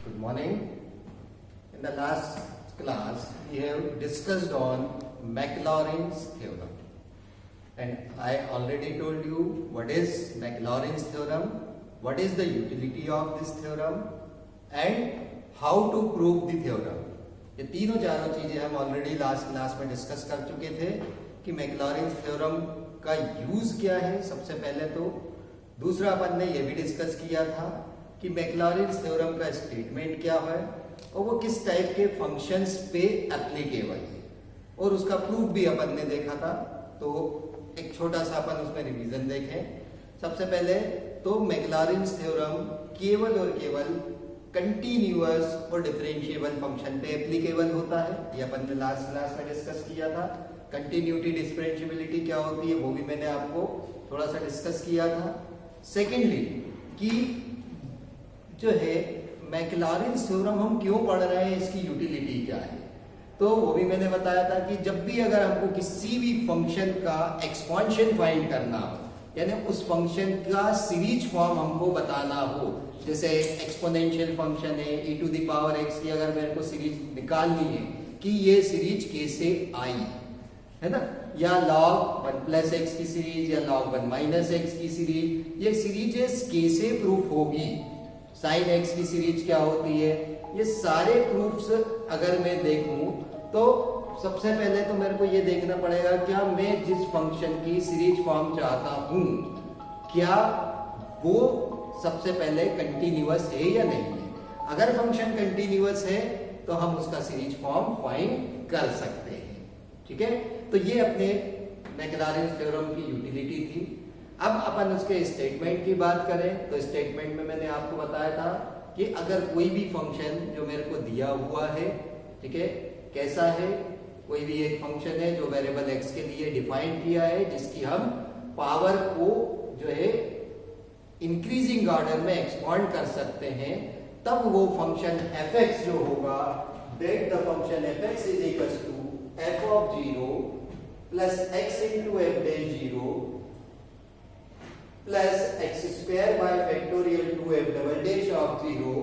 Good morning. In the last class, we have discussed on Maclaurin's theorem. And I already told you what is Maclaurin's theorem, what is the utility of this theorem, and how to prove the theorem. ये तीनों चारों चीजें हम already last class में discuss कर चुके थे कि मैक्लॉरिन्स थ्योरम का यूज क्या है सबसे पहले तो। दूसरा अपन ने ये भी डिस्कस किया था कि मैक्लॉरिन्स थ्योरम का स्टेटमेंट क्या है और वो किस टाइप के फंक्शंस पे एप्लीकेबल है, और उसका प्रूफ भी अपन ने देखा था। तो एक छोटा सा अपन उसमें रिवीजन देखें। सबसे पहले तो मैक्लॉरिन्स थ्योरम केवल और केवल कंटिन्यूअस और डिफरेंशिएबल फंक्शन पे एप्लीकेबल होता है। ये अपन ने लास्ट क्लास में डिस्कस किया था। कंटिन्यूटी डिफरेंशिएबिलिटी क्या होती है वो भी मैंने आपको थोड़ा सा डिस्कस किया था। सेकेंडली कि जो है मैक्लॉरिन्स थ्योरम हम क्यों पढ़ रहे हैं, इसकी यूटिलिटी क्या है, तो वो भी मैंने बताया था कि जब भी अगर हमको किसी भी फंक्शन का एक्सपांशन फाइंड करना हो, यानी उस फंक्शन का सीरीज फॉर्म हमको बताना हो, जैसे एक्सपोनेंशियल फंक्शन है e to the power x की अगर मेरे को सीरीज निकालनी है कि ये सीरीज कैसे आई है ना, या log 1 प्लस एक्स की सीरीज या log 1 माइनस एक्स की सीरीज, ये सीरीजेस कैसे प्रूफ होगी, साइन एक्स की सीरीज क्या होती है, ये सारे प्रूफ्स अगर मैं देखूं तो सबसे पहले तो मेरे को ये देखना पड़ेगा क्या मैं जिस फंक्शन की सीरीज फॉर्म चाहता हूं क्या वो सबसे पहले कंटिन्यूअस है या नहीं है। अगर फंक्शन कंटिन्यूअस है तो हम उसका सीरीज फॉर्म फाइंड कर सकते हैं। ठीक है, तो ये अपने मैक्लॉरिन्स थ्योरम की यूटिलिटी थी। अब अपन उसके स्टेटमेंट की बात करें तो स्टेटमेंट में मैंने आपको बताया था कि अगर कोई भी फंक्शन जो मेरे को दिया हुआ है, ठीक है, कैसा है, कोई भी एक फंक्शन है जो वेरिएबल x के लिए डिफाइन किया है, जिसकी हम पावर को जो है इंक्रीजिंग ऑर्डर में एक्सपांड कर सकते हैं, तब वो फंक्शन fx जो होगा, that the function fx is equals to f of 0 plus x into f dash 0 plus x square by factorial 2f double dash of 0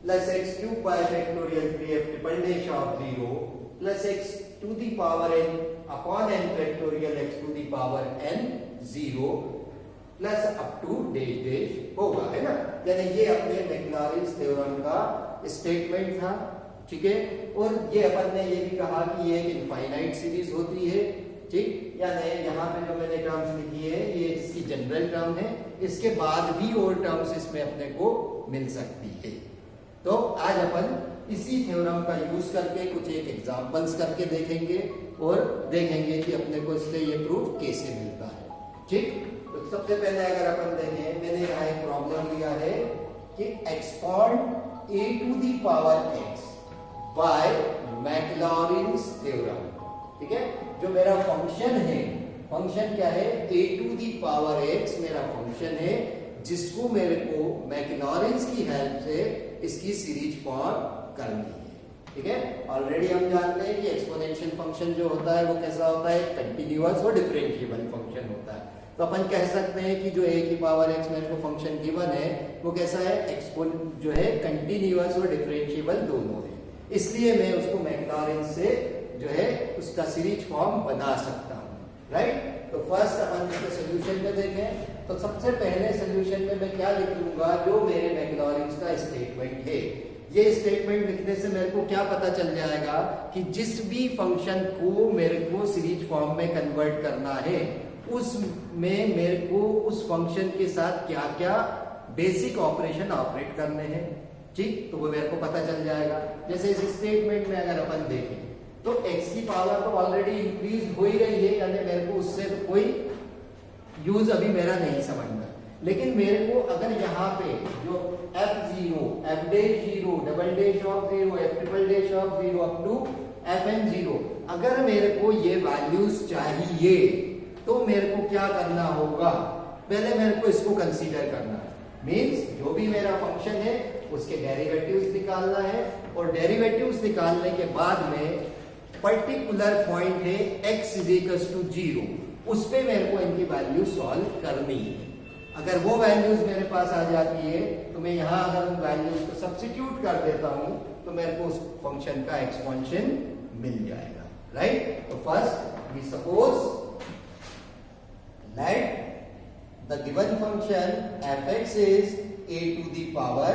plus x cube by factorial 3f triple dash of 0 plus x to the power n upon n factorial x to the power n 0 plus up to dash dash होगा, है ना। यानी ये अपने मैक्लॉरिन्स theorem का statement था। ठीक है, और ये अपन ने ये भी कहा कि ये एक इनफाइनाइट सीरीज होती है। ठीक, यानी यहाँ पे जो मैंने टर्म्स लिखी है ये इसकी जनरल टर्म है, इसके बाद भी और टर्म्स इसमें अपने को मिल सकती है। तो आज अपन इसी थ्योरम का यूज करके कुछ एक एग्जांपल्स करके देखेंगे और देखेंगे कि अपने को इससे ये प्रूफ कैसे मिलता है। ठीक, तो सबसे पहले अगर अपन देखें, मैंने यहाँ एक प्रॉब्लम लिया है कि expand a to the power x by Maclaurin's theorem. ठीक है, जो मेरा फंक्शन है, फंक्शन क्या है, a to the power x मेरा फंक्शन है, जिसको मेरे को मैक्लॉरिन्स की हेल्प से इसकी सीरीज फॉर्म करनी है। ठीक है, ऑलरेडी हम जानते हैं कि एक्सपोनेंशियल फंक्शन जो होता है वो कैसा होता है, कंटिन्यूअस और डिफरेंशिएबल फंक्शन होता है। तो अपन कह सकते हैं कि जो a की पावर x मेरे को फंक्शन गिवन है वो कैसा है, एक्सपोन जो है कंटिन्यूअस और डिफरेंशिएबल दोनों है, इसलिए मैं उसको मैक्लॉरिन्स से जो है उसका सीरीज फॉर्म बना सकता हूं। राइट, तो फर्स्ट अपन इसके सॉल्यूशन में देखें तो सबसे पहले सॉल्यूशन में मैं क्या लिख लूंगा, जो मेरे मैक्लॉरिन्स का स्टेटमेंट है। ये स्टेटमेंट लिखने से मेरे को क्या पता चल जाएगा कि जिस भी फंक्शन को मेरे को सीरीज फॉर्म में कन्वर्ट करना है उसमें मेरे को उस फंक्शन के साथ क्या क्या बेसिक ऑपरेशन ऑपरेट करने हैं। ठीक, तो वो मेरे को पता चल जाएगा। जैसे इस स्टेटमेंट में अगर अपन देखें तो x की पावर तो ऑलरेडी इंक्रीज हो ही रही है, यानी मेरे को उससे तो कोई यूज अभी मेरा नहीं समझना, लेकिन मेरे को अगर यहाँ पे जो f0 f dash 0 double dash of 0 f triple dash of 0 up to fn 0 अगर मेरे को ये वैल्यूज चाहिए तो मेरे को क्या करना होगा, पहले मेरे को इसको कंसीडर करना है। मींस जो भी मेरा फंक्शन है उसके डेरिवेटिव्स निकालना है, और डेरिवेटिव्स निकालने के बाद में पर्टिकुलर पॉइंट है x इज इक्वल टू 0, उस पे मेरे को इनकी वैल्यू सॉल्व करनी है। अगर वो वैल्यूज मेरे पास आ जाती है तो मैं यहां अगर उन वैल्यूज को सब्स्टिट्यूट कर देता हूं तो मेरे को उस फंक्शन का एक्सपेंशन मिल जाएगा, राइट। तो first we suppose that the given function fx is a to the power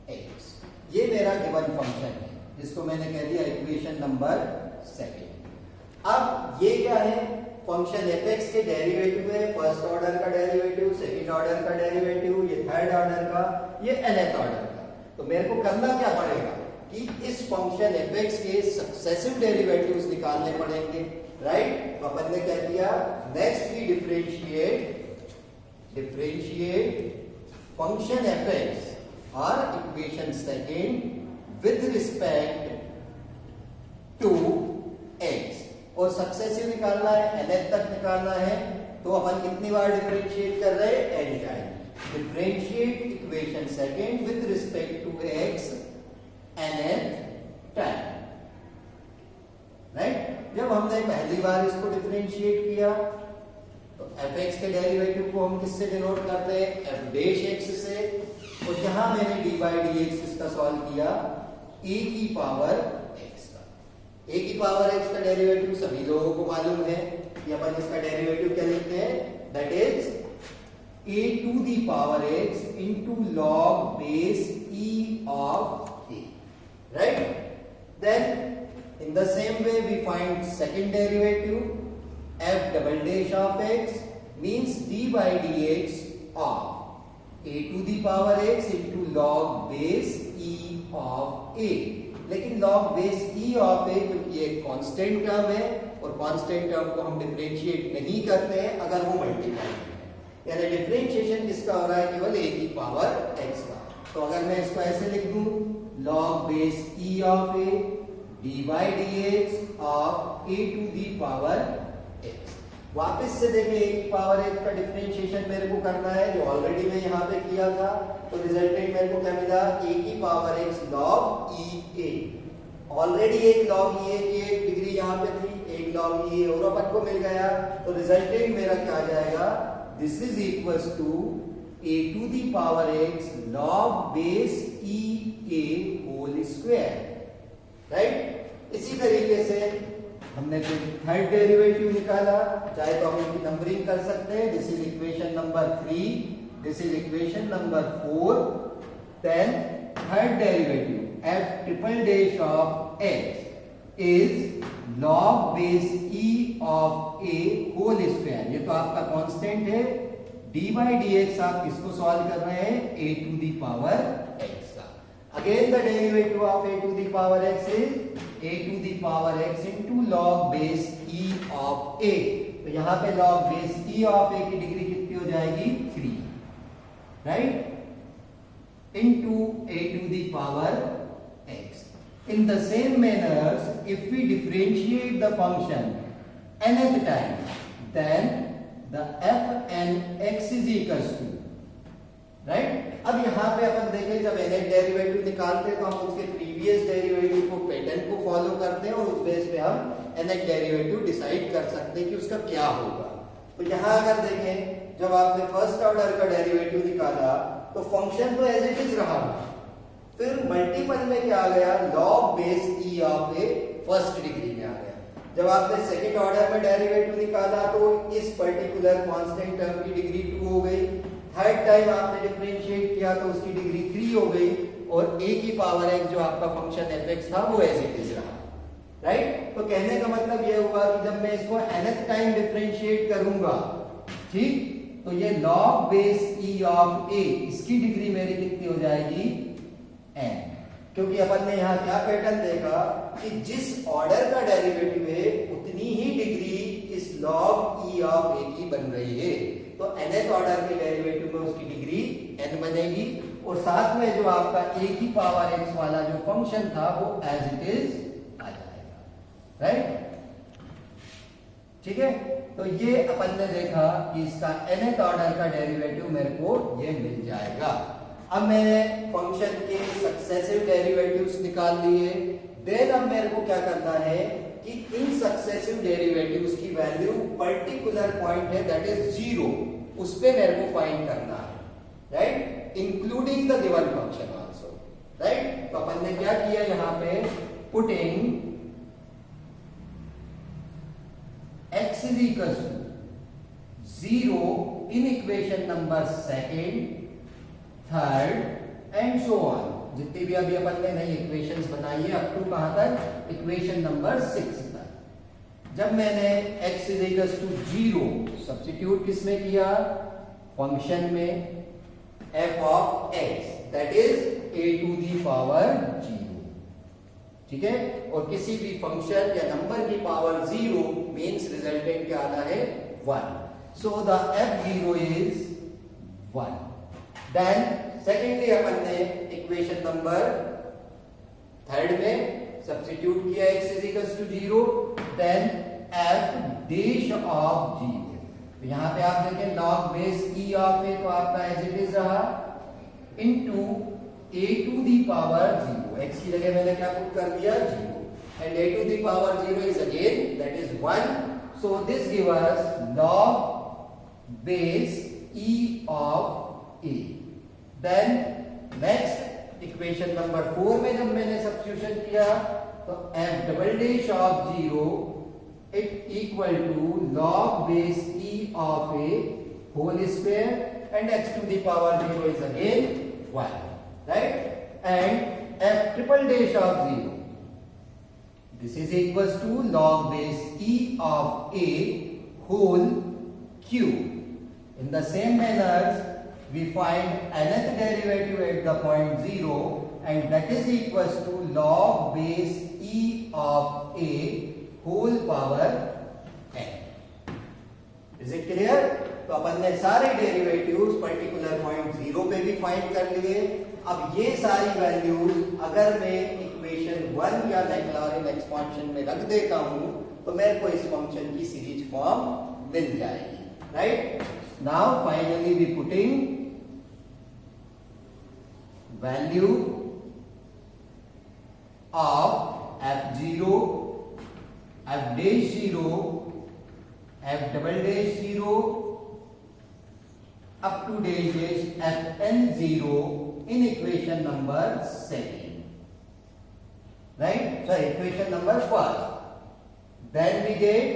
x। ये मेरा गिवन फंक्शन है जिसको मैंने कह दिया इक्वेशन नंबर सेकेंड। अब ये क्या है, फंक्शन fx के डेरिवेटिव है, फर्स्ट ऑर्डर का डेरिवेटिव, सेकंड ऑर्डर का डेरिवेटिव, ये थर्ड ऑर्डर का, ये nth ऑर्डर का। तो मेरे को करना क्या पड़ेगा कि इस फंक्शन fx के सक्सेसिव डेरिवेटिव्स निकालने पड़ेंगे, राइट। तो अपन ने क्या किया, next we differentiate function fx और equation second with respect to x, और सक्सेसिव निकालना है, nth तक निकालना है। तो अपन कितनी बार डिफरेंशिएट कर रहे हैं, n time. Differentiate equation second with respect to x nth time, right. जब हमने पहली बार इसको डिफरेंशिएट किया तो fx के डेरिवेटिव को हम किससे डिनोट करते हैं, f डैश x से। और जहां मैंने d by dx इसका सॉल्व किया e की पावर x का। a की पावर x का डेरिवेटिव सभी लोगों को मालूम है कि अपन इसका डेरिवेटिव क्या लिखते हैं, that is a to the power x into log base e of a, right? Then in the same way we find second derivative f double dash of x means d by dx of a to the power x into log base e of a। लेकिन log base e of a क्योंकि ये constant term है और constant term को हम differentiate नहीं करते हैं अगर वो मल्टीप्लाई है, यानी डिफरेंशिएशन किसका हो रहा है, केवल a की पावर x का। तो अगर मैं इसको ऐसे लिख दूं, log base e of a d by dx of a to the power x। वापस से देखें a की पावर x का डिफरेंशिएशन मेरे को करना है जो ऑलरेडी मैं यहाँ पे किया था। तो रिजल्टेंट मेरे को क्या मिला, a की power x log e a। Already एक log e a की एक डिग्री यहाँ पे थी, एक log e a और अपन को मिल गया। तो रिजल्टेंट मेरा क्या आ जाएगा, this is equals to a to the power x log base e a whole square, right. इसी तरीके से हमने फिर थर्ड डेरिवेटिव निकाला, चाहे तो हम इनकी नंबरिंग कर सकते हैं। This is equation number 3, this is equation number 4। Then third derivative f triple dash of x is log base e of a whole square. ये तो आपका कांस्टेंट है। d by dx आप किसको सॉल्व कर रहे हैं, a to the power x का। Again the derivative of a to the power x is a to the power x into log base e of a। तो यहां पे log base e of a की degree कितनी हो जाएगी, 3, right, into a to the power x। In the same manner, if we differentiate the function nth time, then the f n x is equals to, right. अब यहाँ पे अपन देखें जब nth derivative निकालते हैं तो हम उसके प्रीवियस डेरिवेटिव को पैटर्न को फॉलो करते हैं और उस बेस पे हम nth डेरिवेटिव डिसाइड कर सकते हैं कि उसका क्या होगा। तो यहाँ अगर देखें जब आपने फर्स्ट ऑर्डर का डेरिवेटिव निकाला तो फंक्शन तो एज इट इज रहा, फिर मल्टीपल में क्या आ गया, log base E of A first degree में आ गया। जब आपने सेकंड ऑर्डर में डेरिवेटिव निकाला तो इस पर्टिकुलर कांस्टेंट टर्म की डिग्री 2 हो गई। थर्ड टाइम आपने डिफरेंशिएट किया तो उसकी डिग्री 3 हो गई और a की पावर x जो आपका फंक्शन fx था वो एज इट इज रहा, राइट। तो कहने का मतलब ये हुआ कि जब मैं इसको nth टाइम डिफरेंशिएट करूंगा, ठीक, तो ये log base e of a इसकी डिग्री मेरी कितनी हो जाएगी, n। क्योंकि अपन ने यहाँ क्या पैटर्न देखा कि जिस ऑर्डर का डेरिवेटिव है उतनी ही डिग्री इस log e ऑफ a की बन रही है। तो nth ऑर्डर के डेरिवेटिव में उसकी डिग्री n बनेगी और साथ में जो आपका a की पावर x वाला जो फंक्शन था वो एज इट इज आ जाएगा, राइट, ठीक है। तो ये अपन ने देखा कि इसका nth ऑर्डर का डेरिवेटिव मेरे को ये मिल जाएगा। अब मैंने फंक्शन के सक्सेसिव डेरिवेटिव्स निकाल लिए। देन अब मेरे को क्या करना है कि इन सक्सेसिव डेरिवेटिव्स की वैल्यू पर्टिकुलर पॉइंट है दैट इज 0, उस पे मेरे को फाइंड करना है, right, including the given function also, right. तो अपन ने क्या किया यहां पे, putting x is equals to 0 in equation number second, third and so on, जितनी भी अभी अपन ने नई इक्वेशंस बनाई है अप टू कहां तक, इक्वेशन नंबर 6 तक। जब मैंने x is equals to 0 substitute किसमें किया, फंक्शन में f of x, that is a to the power 0, ठीक है। और किसी भी फंक्शन या नंबर की पावर 0 मींस रिजल्टेंट क्या आता है, 1, so the f0 is 1। Then secondly अपन ने इक्वेशन नंबर थर्ड में सब्स्टिट्यूट किया x is equals to 0, then f dash of 0। तो यहां पे आप देखें log base e of a तो आपका एज इट इज रहा into a to the power 0, x की जगह मैंने क्या पुट कर दिया, 0, and a to the power 0 is again that is 1, so this gives us log base e of a। then next equation number 4 में जब मैंने सब्स्टिट्यूशन किया तो f double dash of 0 it equal to log base e of a whole square and x to the power 0 is again 1, right, and f triple dash of 0 this is equals to log base e of a whole cube। in the same manner we find nth derivative at the point 0 and that is equals to log base e of a whole power n। is it clear? तो अपन ने सारे derivatives particular point 0 पे भी find कर लिए। अब ये सारी वैल्यूज अगर मैं इक्वेशन 1 या मैक्लॉरिन एक्सपांशन में रख देता हूं तो मेरे को इस फंक्शन की सीरीज फॉर्म मिल जाएगी, right. Now finally we putting value of f0, f dash 0, f double dash 0 up to dash fn0 in equation number 2, right, so equation number 1, then we get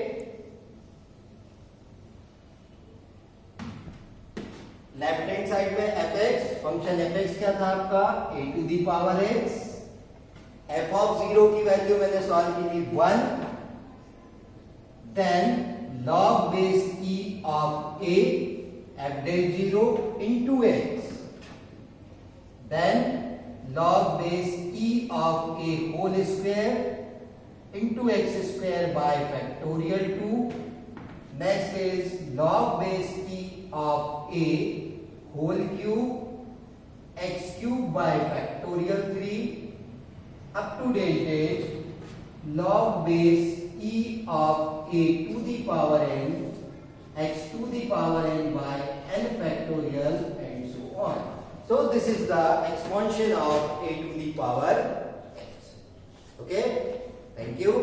left hand side में fx, function fx क्या था आपका, a to the power x, f of 0 की value मैंने solve की थी 1, then log base e of a f dash 0 into x, then log base e of a whole square into x square by factorial 2, next is log base e of a whole cube x cube by factorial 3 up to dash log base e of a to the power n x to the power n by n factorial and so on। so this is the expansion of a to the power x, okay, thank you।